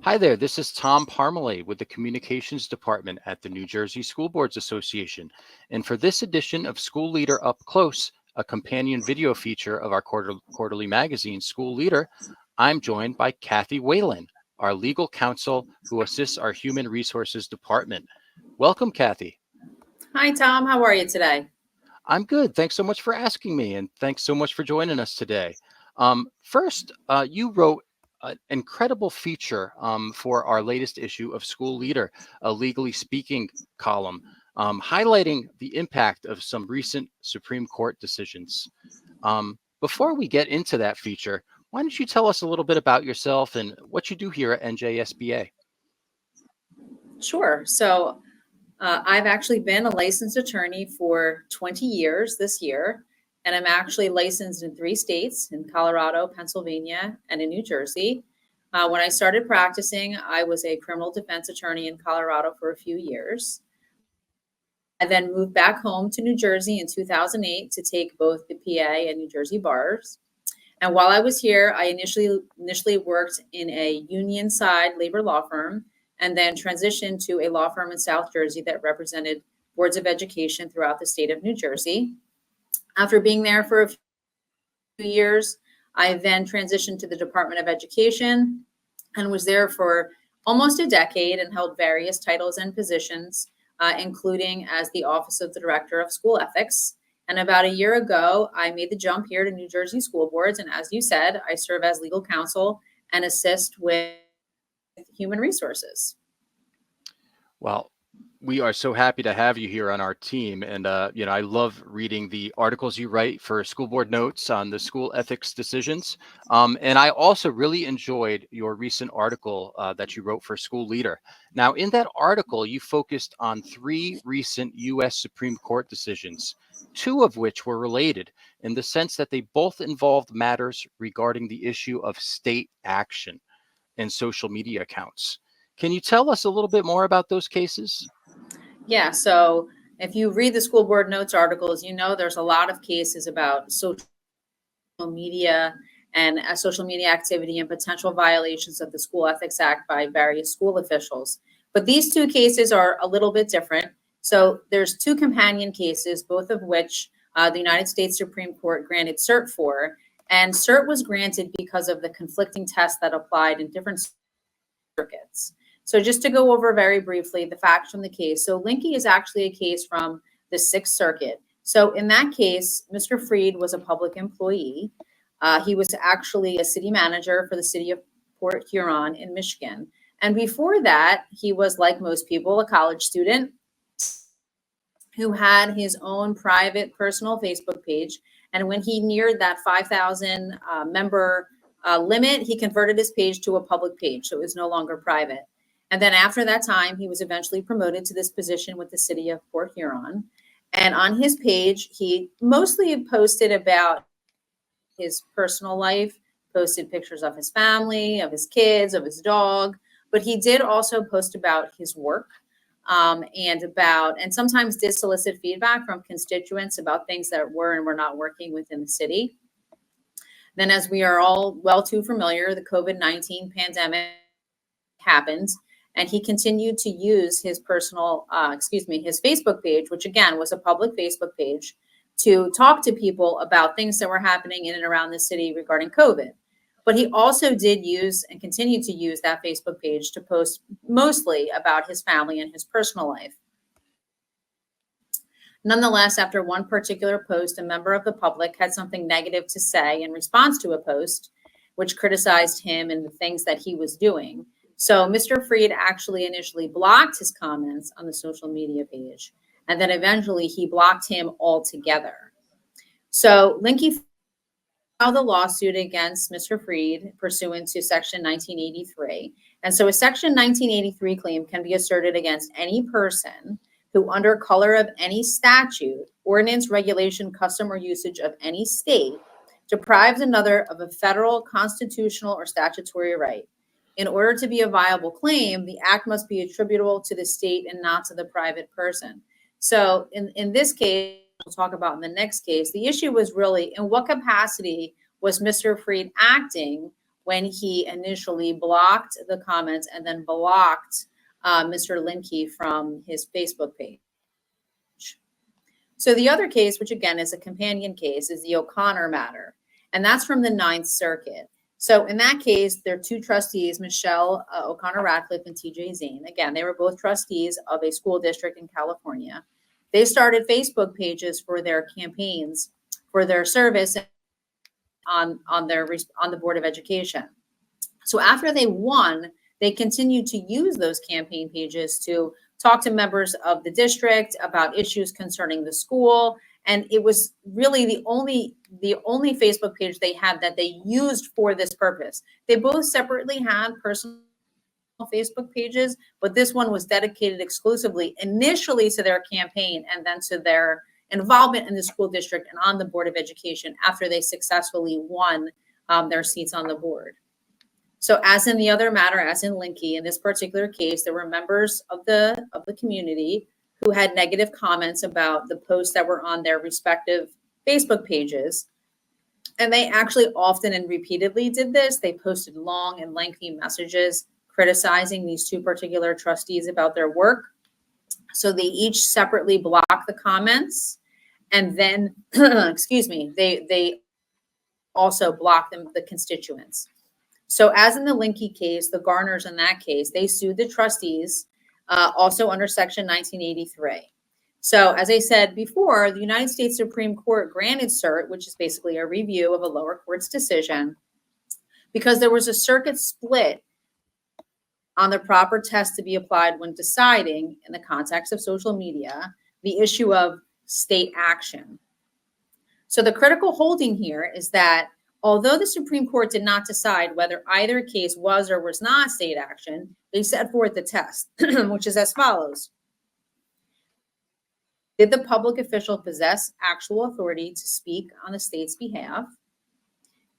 Hi there, this is Tom Parmalee with the Communications Department at the New Jersey School Boards Association. And for this edition of School Leader Up Close, a companion video feature of our quarterly magazine, School Leader, I'm joined by Kathryn Whalen, our legal counsel who assists our Human Resources Department. Welcome, Kathy. Hi, Tom. How are you today? I'm good. Thanks so much for asking me, and thanks so much for joining us today. First, you wrote an incredible feature for our latest issue of School Leader, a legally speaking column, highlighting the impact of some recent Supreme Court decisions. Before we get into that feature, why don't you tell us a little bit about yourself and what you do here at NJSBA? Sure. So I've actually been a licensed attorney for 20 years this year, and I'm actually licensed in 3 states, in Colorado, Pennsylvania, and in New Jersey. When I started practicing, I was a criminal defense attorney in Colorado for a few years. I then moved back home to New Jersey in 2008 to take both the PA and New Jersey bars. And while I was here, I initially worked in a union side labor law firm, and then transitioned to a law firm in South Jersey that represented boards of education throughout the state of New Jersey. After being there for a few years, I then transitioned to the Department of Education and was there for almost a decade and held various titles and positions, including as the Office of the Director of School Ethics. And about a year ago, I made the jump here to New Jersey School Boards. And as you said, I serve as legal counsel and assist with human resources. Well, we are so happy to have you here on our team. And, I love reading the articles you write for School Board Notes on the school ethics decisions. And I also really enjoyed your recent article that you wrote for School Leader. Now, in that article, you focused on 3 recent U.S. Supreme Court decisions, 2 of which were related in the sense that they both involved matters regarding the issue of state action and social media accounts. Can you tell us a little bit more about those cases? Yeah, so if you read the school board notes articles, there's a lot of cases about social media and social media activity and potential violations of the School Ethics Act by various school officials. But these 2 cases are a little bit different. So there's 2 companion cases, both of which the United States Supreme Court granted cert for. And cert was granted because of the conflicting tests that applied in different circuits. So just to go over very briefly the facts from the case. So Linky is actually a case from the 6th Circuit. So in that case, Mr. Freed was a public employee. He was actually a city manager for the city of Port Huron in Michigan. And before that, he was, like most people, a college student who had his own private personal Facebook page. And when he neared that 5,000 member limit, he converted his page to a public page. So it was no longer private. And then after that time, he was eventually promoted to this position with the city of Port Huron. And on his page, he mostly posted about his personal life, posted pictures of his family, of his kids, of his dog. But he did also post about his work and sometimes did solicit feedback from constituents about things that were and were not working within the city. Then, as we are all well too familiar, the COVID-19 pandemic happened. And he continued to use his his Facebook page, which again was a public Facebook page, to talk to people about things that were happening in and around the city regarding COVID. But he also did use and continued to use that Facebook page to post mostly about his family and his personal life. Nonetheless, after one particular post, a member of the public had something negative to say in response to a post, which criticized him and the things that he was doing. So Mr. Freed actually initially blocked his comments on the social media page, and then eventually he blocked him altogether. So Linky filed a lawsuit against Mr. Freed pursuant to Section 1983. And so a Section 1983 claim can be asserted against any person who, under color of any statute, ordinance, regulation, custom, or usage of any state, deprives another of a federal, constitutional, or statutory right. In order to be a viable claim, the act must be attributable to the state and not to the private person. So in this case, we'll talk about in the next case, the issue was really in what capacity was Mr. Freed acting when he initially blocked the comments and then blocked Mr. Linke from his Facebook page. So the other case, which again is a companion case, is the O'Connor matter, and that's from the Ninth Circuit. So in that case, there are two trustees, Michelle O'Connor Radcliffe and TJ Zane. Again, they were both trustees of a school district in California. They started Facebook pages for their campaigns for their service on the Board of Education. So after they won, they continued to use those campaign pages to talk to members of the district about issues concerning the school. And it was really the only Facebook page they had that they used for this purpose. They both separately had personal Facebook pages, but this one was dedicated exclusively initially to their campaign and then to their involvement in the school district and on the Board of Education after they successfully won their seats on the board. So as in the other matter, as in Linke, in this particular case, there were members of the community who had negative comments about the posts that were on their respective Facebook pages. And they actually often and repeatedly did this. They posted long and lengthy messages criticizing these two particular trustees about their work. So they each separately blocked the comments. And then, excuse me, they also blocked them, the constituents. So as in the Linke case, the Garners in that case, they sued the trustees also under Section 1983. So as I said before, the United States Supreme Court granted cert, which is basically a review of a lower court's decision, because there was a circuit split on the proper test to be applied when deciding, in the context of social media, the issue of state action. So the critical holding here is that although the Supreme Court did not decide whether either case was or was not state action, they set forth the test, which is as follows. Did the public official possess actual authority to speak on the state's behalf?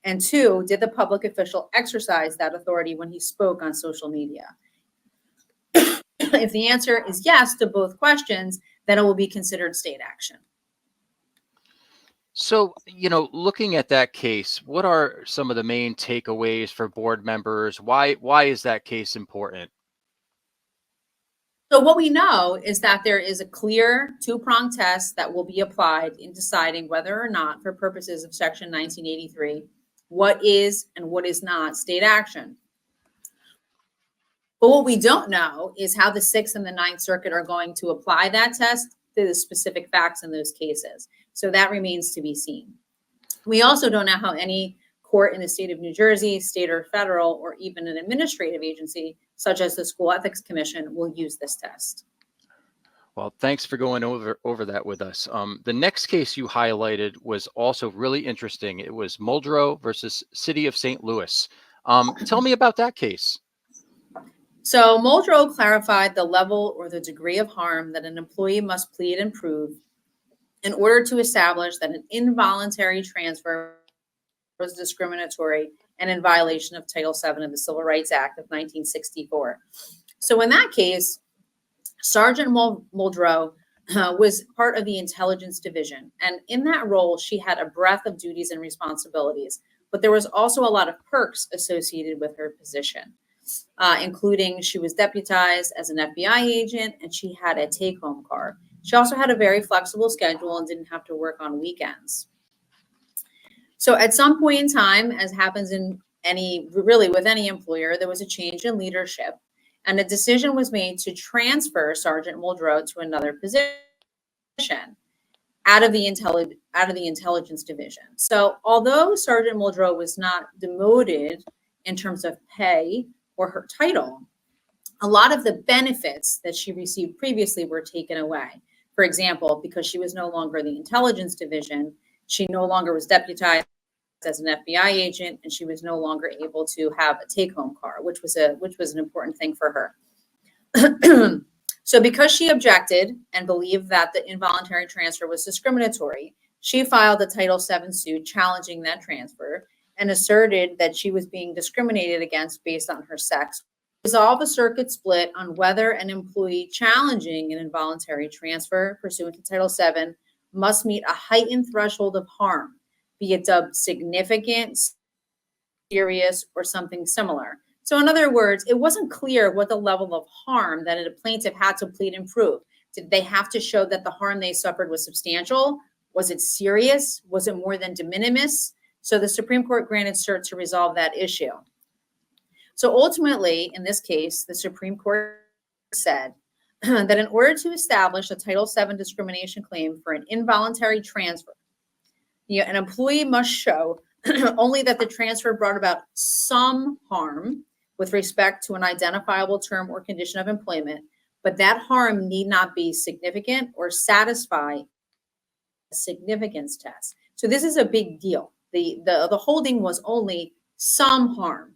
And two, did the public official exercise that authority when he spoke on social media? If the answer is yes to both questions, then it will be considered state action. So, looking at that case, what are some of the main takeaways for board members? Why is that case important? So what we know is that there is a clear two-pronged test that will be applied in deciding whether or not, for purposes of Section 1983, what is and what is not state action. But what we don't know is how the Sixth and the Ninth Circuit are going to apply that test to the specific facts in those cases. So that remains to be seen. We also don't know how any court in the state of New Jersey, state or federal, or even an administrative agency, such as the School Ethics Commission, will use this test. Well, thanks for going over that with us. The next case you highlighted was also really interesting. It was Muldrow versus City of St. Louis. Tell me about that case. So Muldrow clarified the level or the degree of harm that an employee must plead and prove in order to establish that an involuntary transfer was discriminatory and in violation of Title VII of the Civil Rights Act of 1964. So in that case, Sergeant Muldrow was part of the intelligence division. And in that role, she had a breadth of duties and responsibilities, but there was also a lot of perks associated with her position, including she was deputized as an FBI agent and she had a take-home car. She also had a very flexible schedule and didn't have to work on weekends. So at some point in time, as happens in with any employer, there was a change in leadership and a decision was made to transfer Sergeant Muldrow to another position out of the intelligence division. So although Sergeant Muldrow was not demoted in terms of pay or her title, a lot of the benefits that she received previously were taken away. For example, because she was no longer the intelligence division, she no longer was deputized as an FBI agent, and she was no longer able to have a take-home car, which was an important thing for her. So because she objected and believed that the involuntary transfer was discriminatory, she filed a Title VII suit challenging that transfer and asserted that she was being discriminated against based on her sex. Resolve a circuit split on whether an employee challenging an involuntary transfer pursuant to Title VII must meet a heightened threshold of harm be it dubbed significant, serious, or something similar. So in other words, it wasn't clear what the level of harm that a plaintiff had to plead and prove. Did they have to show that the harm they suffered was substantial? Was it serious? Was it more than de minimis? So the Supreme Court granted cert to resolve that issue. So ultimately, in this case, the Supreme Court said that in order to establish a Title VII discrimination claim for an involuntary transfer, an employee must show only that the transfer brought about some harm with respect to an identifiable term or condition of employment, but that harm need not be significant or satisfy a significance test. So this is a big deal. The holding was only some harm.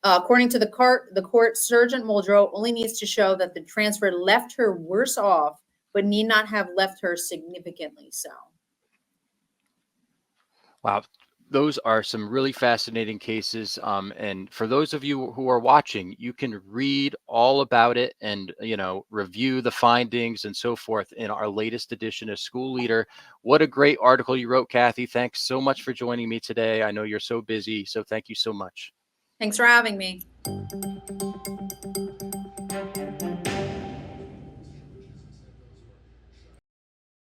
According to the court, Sergeant Muldrow only needs to show that the transfer left her worse off, but need not have left her significantly so. Wow. Those are some really fascinating cases. And for those of you who are watching, you can read all about it and, review the findings and so forth in our latest edition of School Leader. What a great article you wrote, Kathy. Thanks so much for joining me today. I know you're so busy, so thank you so much. Thanks for having me.